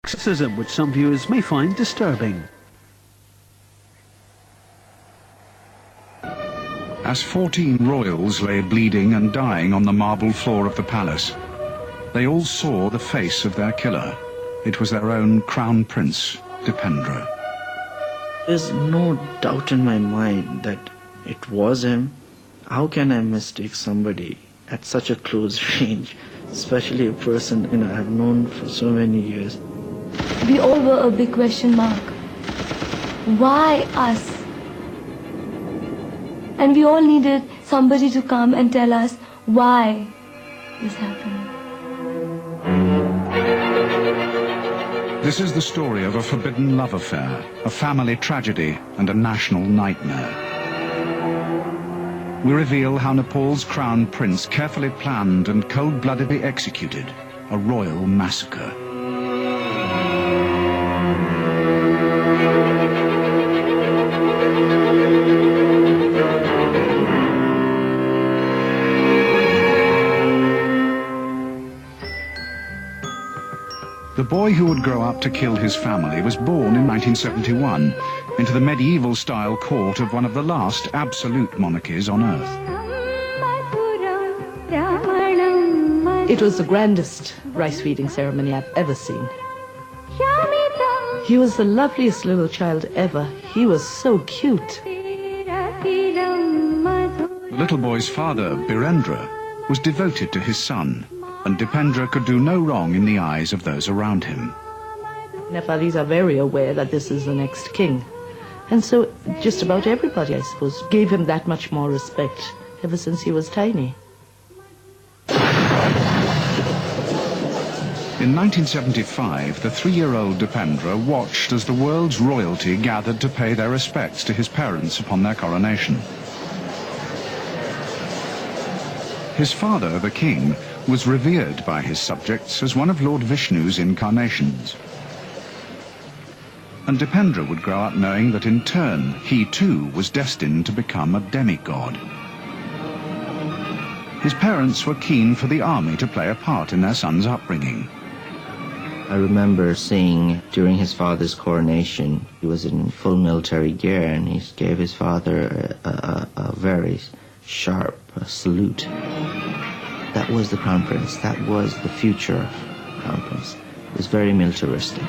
Criticism which some viewers may find disturbing. As 14 royals lay bleeding and dying on the marble floor of the palace, they all saw the face of their killer. It was their own Crown Prince, Dipendra. There's no doubt in my mind that it was him. How can I mistake somebody at such a close range, especially a person I've known for so many years? We all were a big question mark. Why us? And we all needed somebody to come and tell us why this happened. This is the story of a forbidden love affair, a family tragedy, and a national nightmare. We reveal how Nepal's Crown Prince carefully planned and cold-bloodedly executed a royal massacre. The boy who would grow up to kill his family was born in 1971 into the medieval-style court of one of the last absolute monarchies on earth. It was the grandest rice-feeding ceremony I've ever seen. He was the loveliest little child ever. He was so cute. The little boy's father, Birendra, was devoted to his son, and Dipendra could do no wrong in the eyes of those around him. Nepalis are very aware that this is the next king. And so just about everybody, I suppose, gave him that much more respect ever since he was tiny. In 1975, the 3-year-old Dipendra watched as the world's royalty gathered to pay their respects to his parents upon their coronation. His father, the king, was revered by his subjects as one of Lord Vishnu's incarnations. And Dipendra would grow up knowing that in turn, he too was destined to become a demigod. His parents were keen for the army to play a part in their son's upbringing. I remember seeing during his father's coronation, he was in full military gear and he gave his father a very sharp salute. That was the Crown Prince. That was the future Crown Prince. It was very militaristic.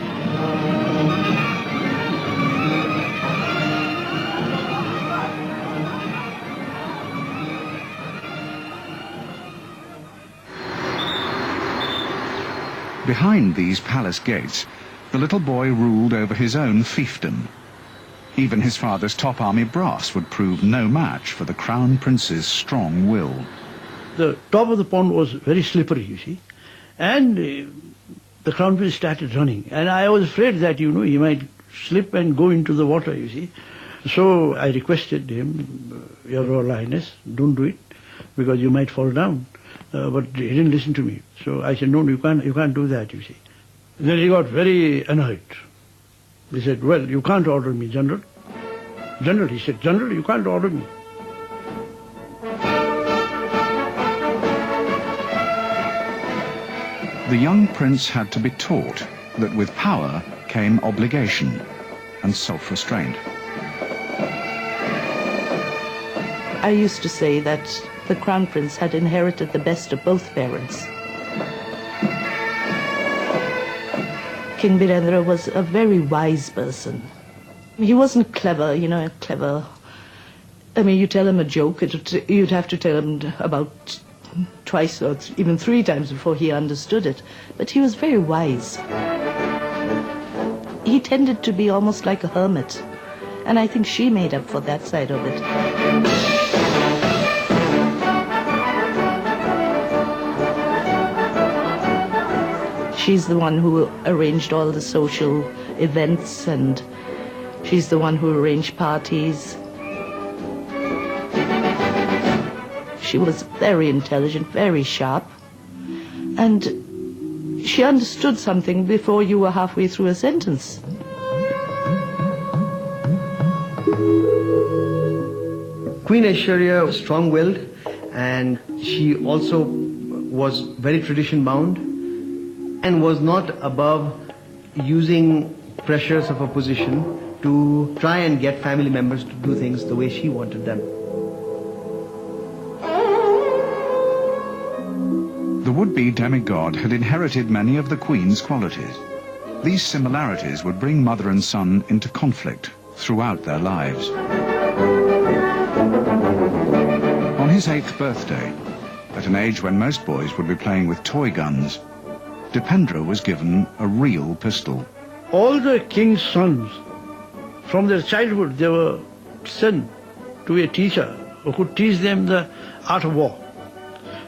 Behind these palace gates, the little boy ruled over his own fiefdom. Even his father's top army brass would prove no match for the Crown Prince's strong will. The top of the pond was very slippery, you see, and the Crown Prince started running. And I was afraid that, he might slip and go into the water, you see. So I requested him, Your Royal Highness, don't do it, because you might fall down. But he didn't listen to me. So I said, no, you can't do that, you see. Then he got very annoyed. He said, well, you can't order me, General. General, he said, General, you can't order me. The young prince had to be taught that with power came obligation and self-restraint. I used to say that the Crown Prince had inherited the best of both parents. King Birendra was a very wise person. He wasn't clever, clever. I mean, you tell him a joke, you'd have to tell him about twice or even 3 times before he understood it. But he was very wise. He tended to be almost like a hermit. And I think she made up for that side of it. She's the one who arranged all the social events, and she's the one who arranged parties. She was very intelligent, very sharp, and she understood something before you were halfway through a sentence. Queen Aishwarya was strong-willed, and she also was very tradition-bound and was not above using pressures of a position to try and get family members to do things the way she wanted them. The would-be demigod had inherited many of the Queen's qualities. These similarities would bring mother and son into conflict throughout their lives. On his 8th birthday, at an age when most boys would be playing with toy guns, Dipendra was given a real pistol. All the king's sons, from their childhood, they were sent to a teacher who could teach them the art of war.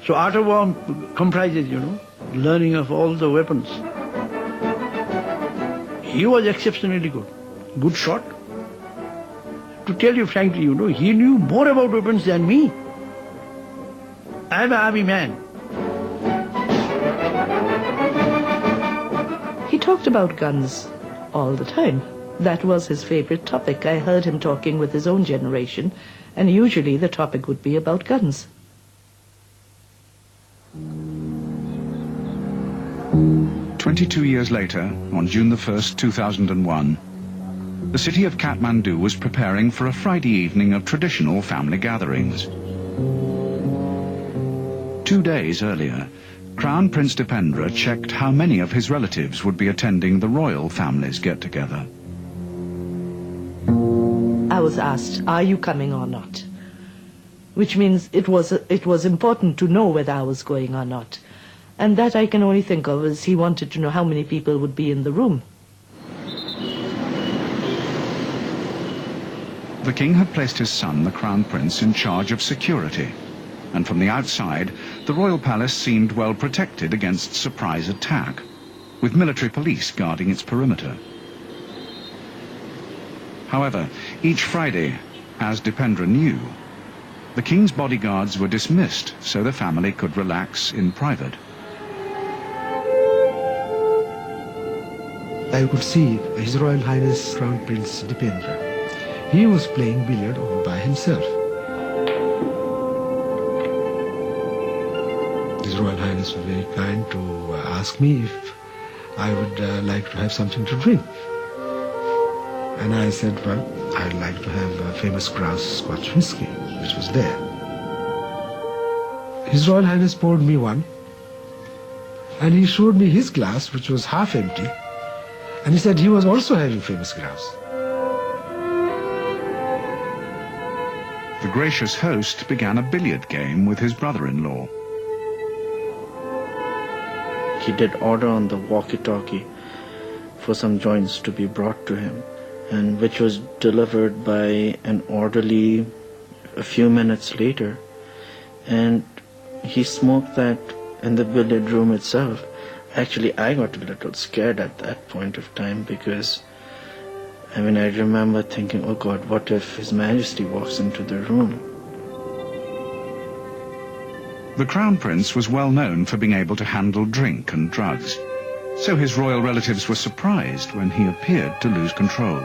So art of war comprises, learning of all the weapons. He was exceptionally good shot. To tell you frankly, he knew more about weapons than me. I'm an army man. He talked about guns all the time. That was his favorite topic. I heard him talking with his own generation, and usually the topic would be about guns. "22 years later, on June the 1st, 2001, the city of Kathmandu was preparing for a Friday evening of traditional family gatherings. 2 days earlier, Crown Prince Dipendra checked how many of his relatives would be attending the royal family's get-together. I was asked, are you coming or not? Which means it was important to know whether I was going or not. And that I can only think of as he wanted to know how many people would be in the room. The king had placed his son, the Crown Prince, in charge of security, and from the outside, the royal palace seemed well protected against surprise attack, with military police guarding its perimeter. However, each Friday, as Dipendra knew, the king's bodyguards were dismissed so the family could relax in private. I could see His Royal Highness Crown Prince Dipendra. He was playing billiard all by himself. His Royal Highness was very kind to ask me if I would like to have something to drink. And I said, well, I'd like to have a famous grouse Scotch whiskey, which was there. His Royal Highness poured me one, and he showed me his glass, which was half empty, and he said he was also having famous grouse. The gracious host began a billiard game with his brother-in-law. He did order on the walkie-talkie for some joints to be brought to him, and which was delivered by an orderly a few minutes later. And he smoked that in the billiard room itself. Actually, I got a little scared at that point of time because, I remember thinking, oh God, what if His Majesty walks into the room? The Crown Prince was well known for being able to handle drink and drugs, so his royal relatives were surprised when he appeared to lose control.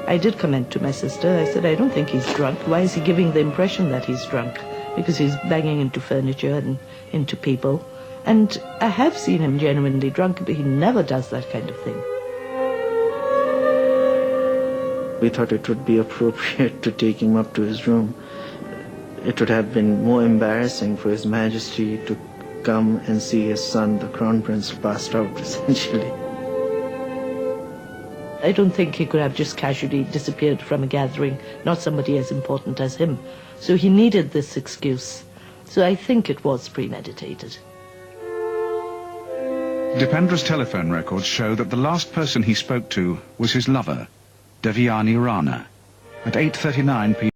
I did comment to my sister. I said, I don't think he's drunk. Why is he giving the impression that he's drunk? Because he's banging into furniture and into people. And I have seen him genuinely drunk, but he never does that kind of thing. We thought it would be appropriate to take him up to his room. It would have been more embarrassing for His Majesty to come and see his son, the Crown Prince, passed out, essentially. I don't think he could have just casually disappeared from a gathering, not somebody as important as him. So he needed this excuse. So I think it was premeditated. Dipendra's telephone records show that the last person he spoke to was his lover, Devyani Rana, at 8:39 p.m.